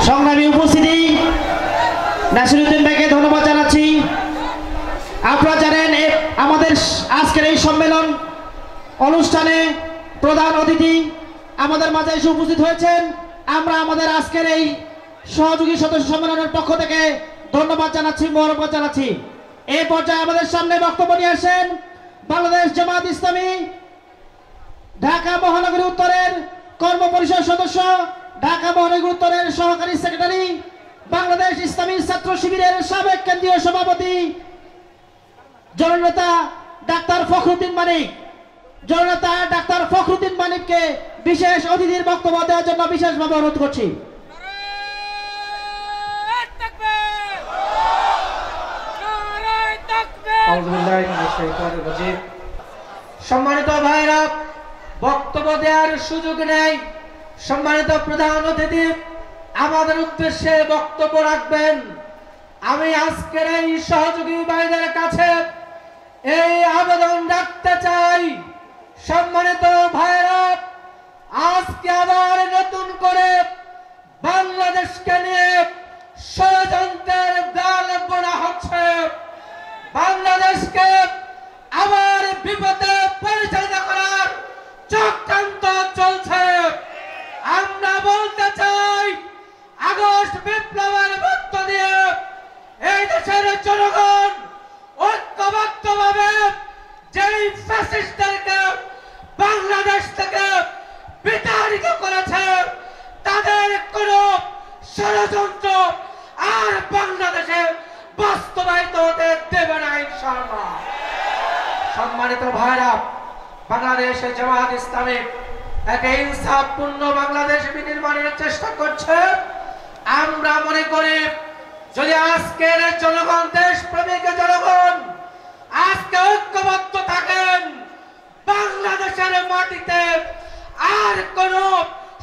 সংগ্রামী উপস্থিতি নাসিরউদ্দিন ভাইকে ধন্যবাদ জানাচ্ছি। আপনারা জানেন আমাদের আজকের এই সম্মেলন অনুষ্ঠানে প্রধান অতিথি আমাদের মাঝে এসে উপস্থিত হয়েছেন। আমরা আমাদের আজকের এই সহযোগী সদস্য সম্মেলনের পক্ষ থেকে ধন্যবাদ জানাচ্ছি, মোবারকবাদ জানাচ্ছি। এই পর্যায়ে আমাদের সামনে বক্তব্য নিয়ে আসেন বাংলাদেশ জামাত ইসলামী ঢাকা মহানগরী উত্তরের কর্ম পরিষদ সদস্য, ঢাকা মহানগরী উত্তরের সহকারী সেক্রেটারি, বাংলাদেশ ইসলামী ছাত্র শিবিরের সাবেক কেন্দ্রীয় সভাপতি জননেতা ডাক্তার ফখরুদ্দিন মানিক। জননেতা ডাক্তার ফখরুদ্দিন মানিককে বিশেষ অতিথির বক্তব্য দেওয়ার জন্য বিশেষভাবে অনুরোধ করছি। সম্মানিত ভাইরা, বক্তব্য দেওয়ার সুযোগ নেই। সম্মানিত প্রধান অতিথি আমাদের উদ্দেশ্যে বক্তব্য রাখবেন। আমি আজকের এই সহযোগী ভাইদের কাছে এই আবেদন রাখতে চাই। সম্মানিত ভাইরা, আজকে আবার নতুন করে বাংলাদেশকে নিয়ে ষড়যন্ত্রের জাল বোনা হচ্ছে। বাংলাদেশকে আবার বিপদে পরিচালনা করার চক্রান্ত চলছে। আমরা বলতে চাই, আগস্ট বিপ্লবের মধ্য দিয়ে এই দেশের জনগণ ঐক্যবদ্ধভাবে যেই ফ্যাসিস্টদেরকে বাংলাদেশ থেকে বিতাড়িত করেছে, তাদের কোন ষড়যন্ত্র আর বাংলাদেশে বাস্তবায়িত হতে দেবে না ইনশাআল্লাহ। সম্মানিত ভাইরা, বাংলাদেশের জামাত ইসলামী একটা ইনসাফপূর্ণ বাংলাদেশ বিনির্মাণের চেষ্টা করছে। আমরা মনে করি, যদি আজকের জনগণ, দেশ প্রেমিক জনগণ আজকে ঐক্যবদ্ধ থাকেন, বাংলাদেশের মাটিতে আর কোন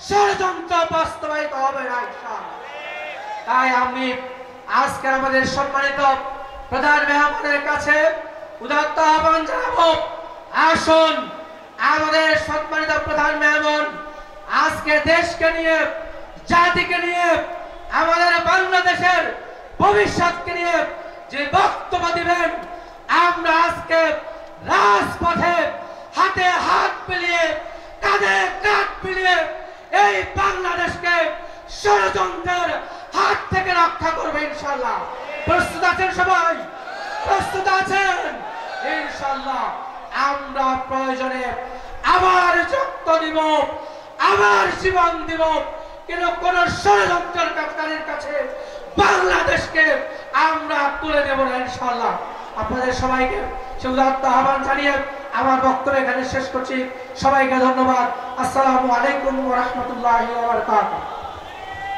ষড়যন্ত্র বাস্তবায়িত হবে না ইনশাআল্লাহ। তাই আমি আজকে আমাদের সম্মানিত প্রধান মেহমানের কাছে উদাত্ত আহ্বান জানাবো, আসুন আমাদের সম্মানিত প্রধান মেহমান আজকে দেশকে নিয়ে, জাতিকে নিয়ে, আমাদের বাংলাদেশের ভবিষ্যৎকে নিয়ে যে বক্তব্য দিবেন, আমরা আজকে রাজপথে হাতে হাত মিলিয়ে, কাঁধে কাঁধ মিলিয়ে এই বাংলাদেশকে ষড়যন্ত্রের হাত থেকে রক্ষা করবে ইনশাআল্লাহ। প্রস্তুত আছেন সবাই? প্রস্তুত আছেন? ইনশাআল্লাহ আমরা প্রয়োজনে আবার রক্ত দিব, আবার জীবন দিব, কিন্তু কোন ষড়যন্ত্রকারীর কাছে বাংলাদেশকে আমরা তুলে দেব না ইনশাআল্লাহ। আপনাদের সবাইকে উদাত্ত আহ্বান জানিয়ে আমার বক্তব্য এখানে শেষ করছি। সবাইকে ধন্যবাদ। আসসালামু আলাইকুম ওয়া রাহমাতুল্লাহি ওয়া বারাকাতুহু।